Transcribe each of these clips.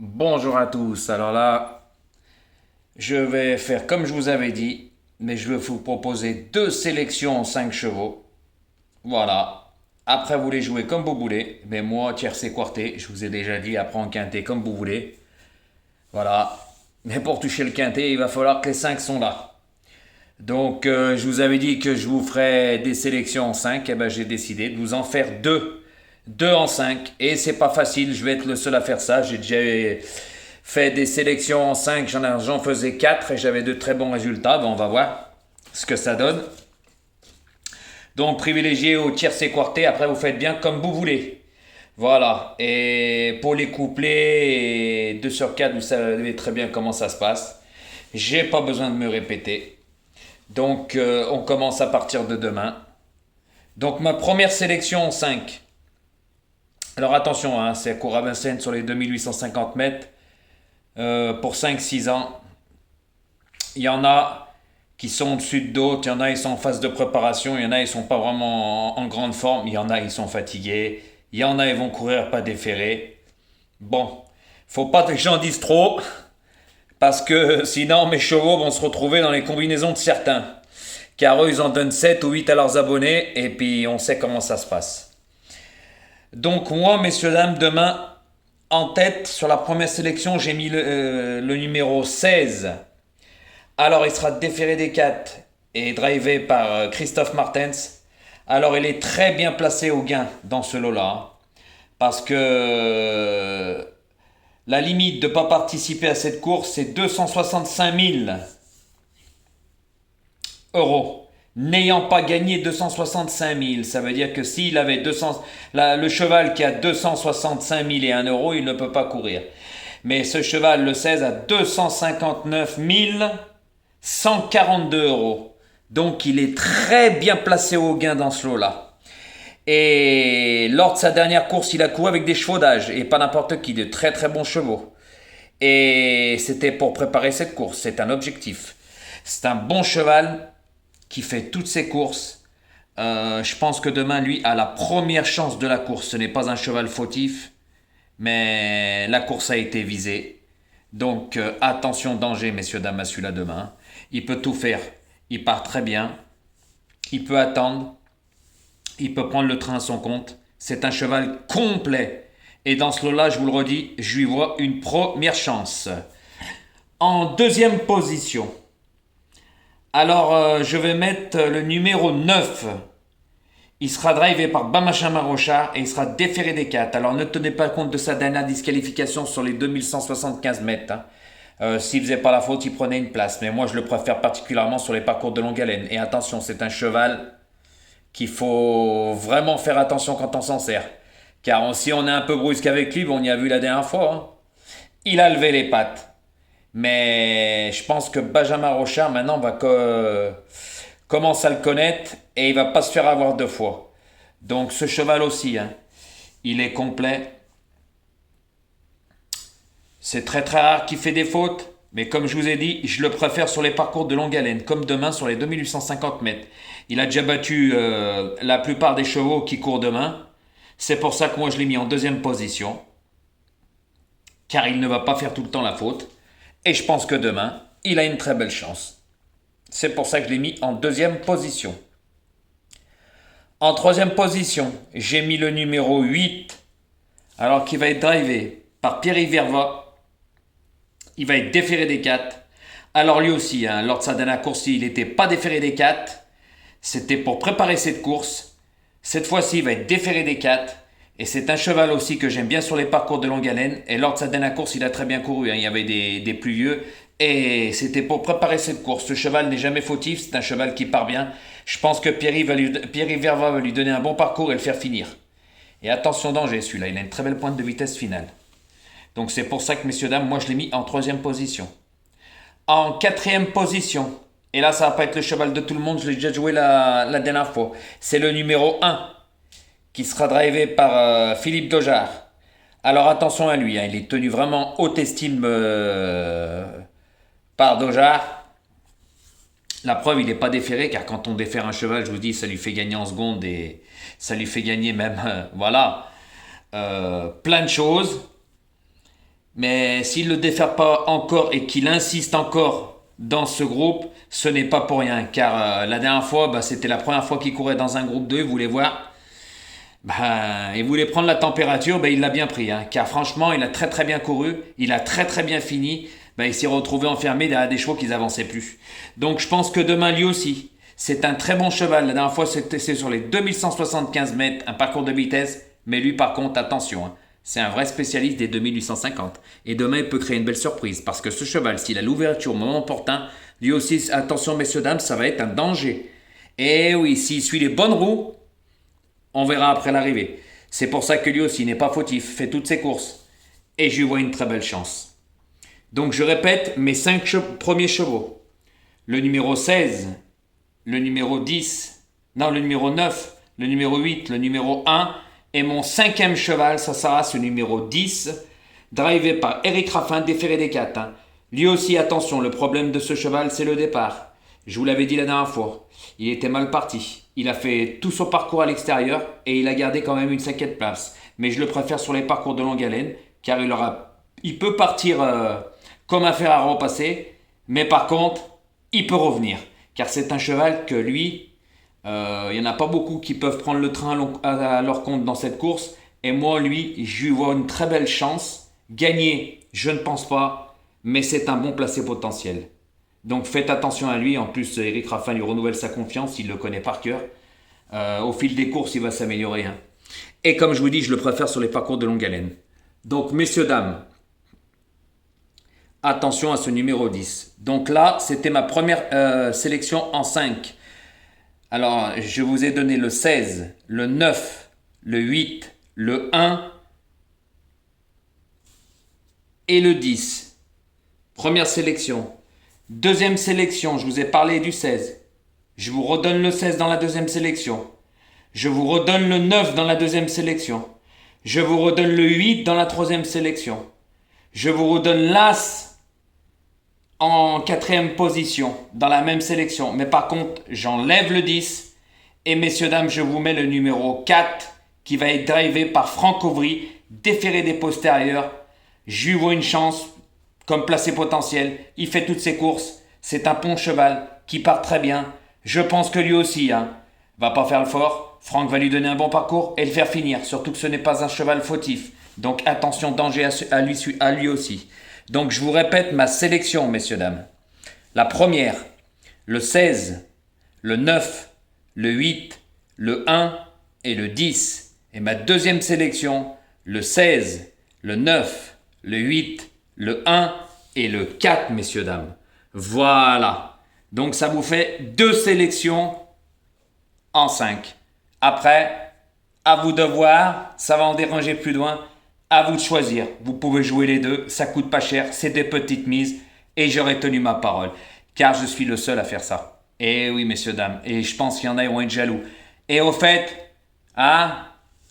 Bonjour à tous. Alors là, je vais faire comme je vous avais dit, mais je vais vous proposer deux sélections en 5 chevaux. Voilà. Après, vous les jouez comme vous voulez. Mais moi, tiercé quarté, je vous ai déjà dit, après en quintet comme vous voulez. Voilà. Mais pour toucher le quintet, il va falloir que les 5 sont là. Donc, je vous avais dit que je vous ferais des sélections en 5. Et ben, j'ai décidé de vous en faire deux. Deux en 5. Et c'est pas facile, je vais être le seul à faire ça. J'ai déjà fait des sélections en 5, j'en faisais 4 et j'avais de très bons résultats. Bon, on va voir ce que ça donne. Donc, privilégié au tiercé quarté. Après, vous faites bien comme vous voulez. Voilà. Et pour les couplets et 2 sur 4, vous savez très bien comment ça se passe. J'ai pas besoin de me répéter. Donc, on commence à partir de demain. Donc, ma première sélection en 5. Alors, attention, hein, c'est cours à Vincennes sur les 2850 mètres pour 5-6 ans. Il y en a qui sont au-dessus d'autres, il y en a qui sont en phase de préparation, il y en a qui sont pas vraiment en grande forme, il y en a qui sont fatigués, il y en a qui vont courir pas déférés. Bon, faut pas que j'en dise trop, parce que sinon mes chevaux vont se retrouver dans les combinaisons de certains. Car eux, ils en donnent 7 ou 8 à leurs abonnés, et puis on sait comment ça se passe. Donc moi, messieurs, dames, demain, en tête, sur la première sélection, j'ai mis le numéro 16. Alors il sera déféré des 4 et drivé par Christophe Martens. Alors il est très bien placé au gain dans ce lot-là. Parce que la limite de ne pas participer à cette course, c'est 265 000 euros. N'ayant pas gagné 265 000, ça veut dire que s'il avait 200, le cheval qui a 265 000 et 1 euro, il ne peut pas courir. Mais ce cheval, le 16, a 259 142 euros. Donc il est très bien placé au gain dans ce lot-là. Et lors de sa dernière course, il a couru avec des chevaux d'âge, et pas n'importe qui, de très très bons chevaux. Et c'était pour préparer cette course, c'est un objectif. C'est un bon cheval qui fait toutes ses courses. Je pense que demain, lui, a la première chance de la course. Ce n'est pas un cheval fautif, mais la course a été visée. Donc attention, danger, messieurs, dames, à celui-là demain. Il peut tout faire. Il part très bien. Il peut attendre. Il peut prendre le train à son compte. C'est un cheval complet. Et dans ce lot-là, je vous le redis, je lui vois une première chance. En deuxième position, alors je vais mettre le numéro 9. Il sera drivé par Bamachin Marochard et il sera déféré des 4. Alors ne tenez pas compte de sa dernière disqualification sur les 2175 mètres. Hein. S'il faisait pas la faute, il prenait une place. Mais moi, je le préfère particulièrement sur les parcours de longue haleine. Et attention, c'est un cheval qu'il faut vraiment faire attention quand on s'en sert. Car si on est un peu brusque avec lui, on y a vu la dernière fois. Hein. Il a levé les pattes. Mais je pense que Benjamin Rochard, maintenant, commence à le connaître et il va pas se faire avoir deux fois. Donc ce cheval aussi, hein, il est complet. C'est très très rare qu'il fait des fautes. Mais comme je vous ai dit, je le préfère sur les parcours de longue haleine, comme demain sur les 2850 mètres. Il a déjà battu la plupart des chevaux qui courent demain. C'est pour ça que moi je l'ai mis en deuxième position. Car il ne va pas faire tout le temps la faute. Et je pense que demain, il a une très belle chance. C'est pour ça que je l'ai mis en deuxième position. En troisième position, j'ai mis le numéro 8, alors qu'il va être drivé par Pierre-Yves Verva. Il va être déféré des 4. Alors lui aussi, hein, lors de sa dernière course, il n'était pas déféré des 4. C'était pour préparer cette course. Cette fois-ci, il va être déféré des 4. Et c'est un cheval aussi que j'aime bien sur les parcours de longue haleine. Et lors de sa dernière course, il a très bien couru. Hein. Il y avait des plus vieux. Et c'était pour préparer cette course. Ce cheval n'est jamais fautif. C'est un cheval qui part bien. Je pense que Pierre-Yves Verva va lui donner un bon parcours et le faire finir. Et attention, danger celui-là. Il a une très belle pointe de vitesse finale. Donc c'est pour ça que, messieurs, dames, moi je l'ai mis en troisième position. En quatrième position, et là ça va pas être le cheval de tout le monde, je l'ai déjà joué la dernière fois. C'est le numéro 1 qui sera drivé par Philippe Dojard. Alors attention à lui, hein, il est tenu vraiment haute estime par Dojard. La preuve, il n'est pas déféré, car quand on défère un cheval, je vous dis, ça lui fait gagner en seconde et ça lui fait gagner même, voilà, plein de choses. Mais s'il ne le défère pas encore et qu'il insiste encore dans ce groupe, ce n'est pas pour rien. Car la dernière fois, c'était la première fois qu'il courait dans un groupe 2, vous voulez voir. Il voulait prendre la température, il l'a bien pris. Car franchement, il a très très bien couru, il a très très bien fini. Il s'est retrouvé enfermé derrière des chevaux qui n'avançaient plus. Donc je pense que demain, lui aussi, c'est un très bon cheval. La dernière fois, c'est sur les 2175 mètres, un parcours de vitesse. Mais lui, par contre, attention, c'est un vrai spécialiste des 2850. Et demain, il peut créer une belle surprise. Parce que ce cheval, s'il a l'ouverture au moment opportun, lui aussi, attention messieurs, dames, ça va être un danger. Et oui, s'il suit les bonnes roues, on verra après l'arrivée. C'est pour ça que lui aussi n'est pas fautif, fait toutes ses courses. Et je lui vois une très belle chance. Donc je répète mes 5 premiers chevaux. Le numéro 16, le numéro 10, non le numéro 9, le numéro 8, le numéro 1 et mon 5e cheval, ça sera ce numéro 10, drivé par Eric Raffin, déféré des 4. Lui aussi, attention, le problème de ce cheval, c'est le départ. Je vous l'avais dit la dernière fois, il était mal parti. Il a fait tout son parcours à l'extérieur et il a gardé quand même une 5e place. Mais je le préfère sur les parcours de longue haleine, car il peut partir comme un fer à repasser, mais par contre, il peut revenir. Car c'est un cheval que lui, il n'y en a pas beaucoup qui peuvent prendre le train à leur compte dans cette course. Et moi, lui, je lui vois une très belle chance. Gagner, je ne pense pas, mais c'est un bon placé potentiel. Donc faites attention à lui. En plus, Eric Raffin lui renouvelle sa confiance, il le connaît par cœur. Au fil des courses, il va s'améliorer. Et comme je vous dis, je le préfère sur les parcours de longue haleine. Donc, messieurs, dames, attention à ce numéro 10. Donc là, c'était ma première sélection en 5. Alors, je vous ai donné le 16, le 9, le 8, le 1 et le 10. Première sélection. Deuxième sélection, je vous ai parlé du 16. Je vous redonne le 16 dans la deuxième sélection. Je vous redonne le 9 dans la deuxième sélection. Je vous redonne le 8 dans la troisième sélection. Je vous redonne l'As en 4e position dans la même sélection. Mais par contre, j'enlève le 10. Et messieurs, dames, je vous mets le numéro 4 qui va être drivé par Franck Auvry, déféré des postérieurs. Je lui vois une chance comme placé potentiel. Il fait toutes ses courses. C'est un bon cheval qui part très bien. Je pense que lui aussi va pas faire le fort. Franck va lui donner un bon parcours et le faire finir. Surtout que ce n'est pas un cheval fautif. Donc attention, danger à lui aussi. Donc je vous répète ma sélection, messieurs, dames. La première, le 16, le 9, le 8, le 1 et le 10. Et ma deuxième sélection, le 16, le 9, le 8, le 1 et le 4, messieurs, dames. Voilà. Donc ça vous fait 2 sélections en 5. Après, à vous de voir, ça va en déranger plus loin. À vous de choisir. Vous pouvez jouer les deux, ça coûte pas cher, c'est des petites mises et j'aurai tenu ma parole. Car je suis le seul à faire ça. Et oui, messieurs, dames, et je pense qu'il y en a qui vont être jaloux. Et au fait,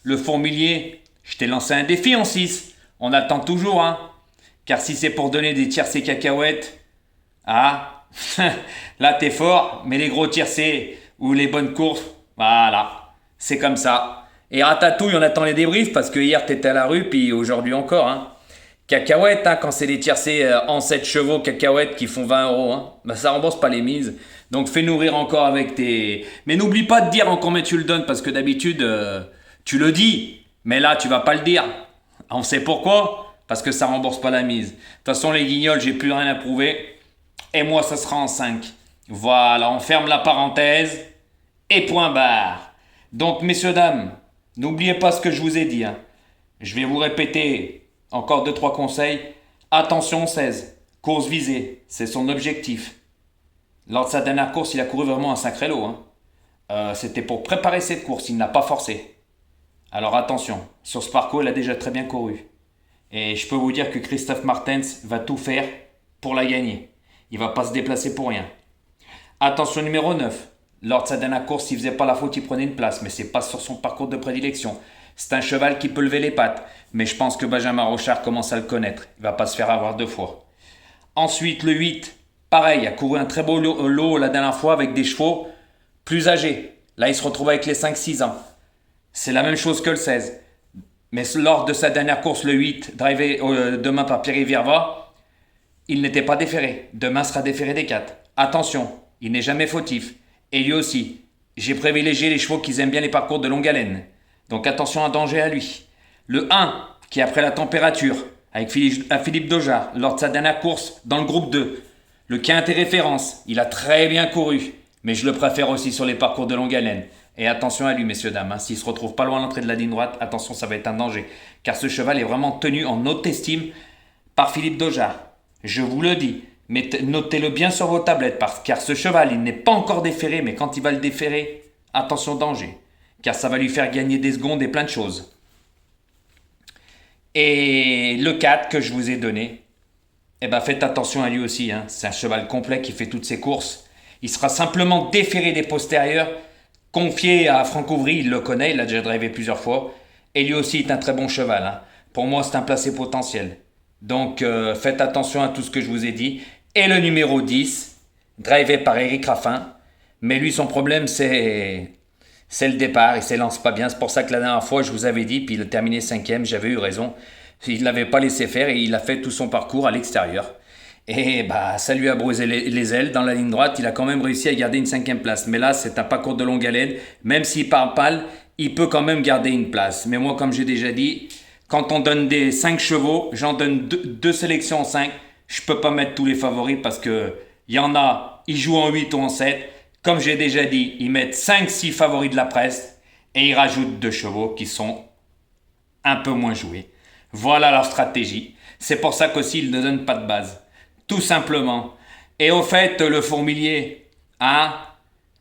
le fourmilier, je t'ai lancé un défi en 6. On attend toujours, Car si c'est pour donner des tiercés cacahuètes, là t'es fort, mais les gros tiercés ou les bonnes courses, voilà, c'est comme ça. Et Ratatouille, on attend les débriefs parce que hier t'étais à la rue, puis aujourd'hui encore. Cacahuètes, quand c'est des tiercés en 7 chevaux cacahuètes qui font 20 euros, ça rembourse pas les mises. Donc fais nourrir encore avec tes... Mais n'oublie pas de dire en combien tu le donnes parce que d'habitude, tu le dis, mais là tu vas pas le dire. On sait pourquoi? Parce que ça rembourse pas la mise. De toute façon, les guignols, j'ai plus rien à prouver. Et moi, ça sera en 5. Voilà, on ferme la parenthèse. Et point barre. Donc, messieurs, dames, n'oubliez pas ce que je vous ai dit. Je vais vous répéter encore 2-3 conseils. Attention 16. Course visée. C'est son objectif. Lors de sa dernière course, il a couru vraiment un sacré lot. C'était pour préparer cette course. Il n'a pas forcé. Alors attention. Sur ce parcours, il a déjà très bien couru. Et je peux vous dire que Christophe Martens va tout faire pour la gagner. Il ne va pas se déplacer pour rien. Attention numéro 9. Lors de sa dernière course, s'il ne faisait pas la faute, il prenait une place. Mais ce n'est pas sur son parcours de prédilection. C'est un cheval qui peut lever les pattes. Mais je pense que Benjamin Rochard commence à le connaître. Il ne va pas se faire avoir 2 fois. Ensuite, le 8. Pareil, il a couru un très beau lot la dernière fois avec des chevaux plus âgés. Là, il se retrouve avec les 5-6 ans. C'est la même chose que le 16. Mais lors de sa dernière course, le 8, drivé demain par Pierre Vierva, il n'était pas déféré. Demain sera déféré des 4. Attention, il n'est jamais fautif. Et lui aussi. J'ai privilégié les chevaux qui aiment bien les parcours de longue haleine. Donc attention à danger à lui. Le 1, qui après la température, avec Philippe Doja, lors de sa dernière course dans le groupe 2. Le quintet référence, il a très bien couru. Mais je le préfère aussi sur les parcours de longue haleine. Et attention à lui, messieurs, dames. S'il se retrouve pas loin de l'entrée de la ligne droite, attention, ça va être un danger. Car ce cheval est vraiment tenu en haute estime par Philippe Doja. Je vous le dis. Mais notez-le bien sur vos tablettes, car ce cheval, il n'est pas encore déféré, mais quand il va le déférer, attention danger. Car ça va lui faire gagner des secondes et plein de choses. Et le 4 que je vous ai donné, eh ben faites attention à lui aussi. C'est un cheval complet qui fait toutes ses courses. Il sera simplement déféré des postérieurs, confié à Franck Ouvry, il le connaît, il l'a déjà drivé plusieurs fois. Et lui aussi est un très bon cheval. Pour moi, c'est un placé potentiel. Donc faites attention à tout ce que je vous ai dit. Et le numéro 10, drivé par Eric Raffin. Mais lui, son problème, c'est le départ. Il s'élance pas bien. C'est pour ça que la dernière fois, je vous avais dit, puis il a terminé 5e, j'avais eu raison. Il ne l'avait pas laissé faire et il a fait tout son parcours à l'extérieur. Et bah, ça lui a brûlé les ailes. Dans la ligne droite, il a quand même réussi à garder une 5e place. Mais là, c'est un parcours de longue haleine. Même s'il part pâle, il peut quand même garder une place. Mais moi, comme j'ai déjà dit, quand on donne des 5 chevaux, j'en donne 2 sélections en 5. Je peux pas mettre tous les favoris parce que il y en a, ils jouent en 8 ou en 7. Comme j'ai déjà dit, ils mettent 5-6 favoris de la presse et ils rajoutent 2 chevaux qui sont un peu moins joués. Voilà leur stratégie. C'est pour ça qu'aussi ils ne donnent pas de base. Tout simplement. Et au fait, le fourmilier,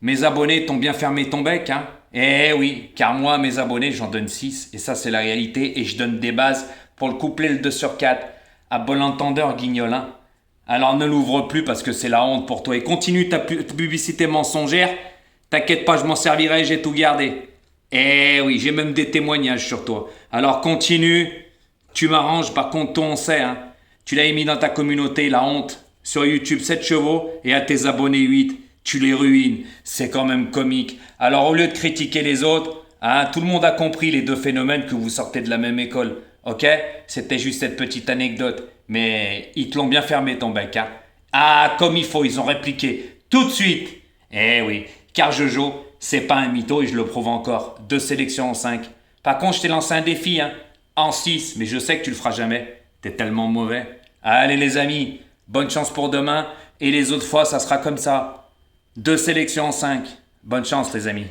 mes abonnés t'ont bien fermé ton bec, Eh oui, car moi, mes abonnés, j'en donne 6. Et ça, c'est la réalité. Et je donne des bases pour le couplet le 2 sur 4. À bon entendeur, Guignol. Alors ne l'ouvre plus parce que c'est la honte pour toi. Et continue ta publicité mensongère. T'inquiète pas, je m'en servirai, j'ai tout gardé. Eh oui, j'ai même des témoignages sur toi. Alors continue. Tu m'arranges, par contre, toi, on sait, Tu l'as mis dans ta communauté, la honte. Sur YouTube, 7 chevaux et à tes abonnés 8. Tu les ruines. C'est quand même comique. Alors au lieu de critiquer les autres, tout le monde a compris les 2 phénomènes que vous sortez de la même école. Ok? C'était juste cette petite anecdote. Mais ils te l'ont bien fermé ton bec, comme il faut, ils ont répliqué. Tout de suite. Eh oui, car Jojo, c'est pas un mytho et je le prouve encore. 2 sélections en 5. Par contre, je t'ai lancé un défi, en 6, mais je sais que tu le feras jamais. T'es tellement mauvais. Allez les amis, bonne chance pour demain. Et les autres fois, ça sera comme ça. 2 sélections en 5. Bonne chance les amis.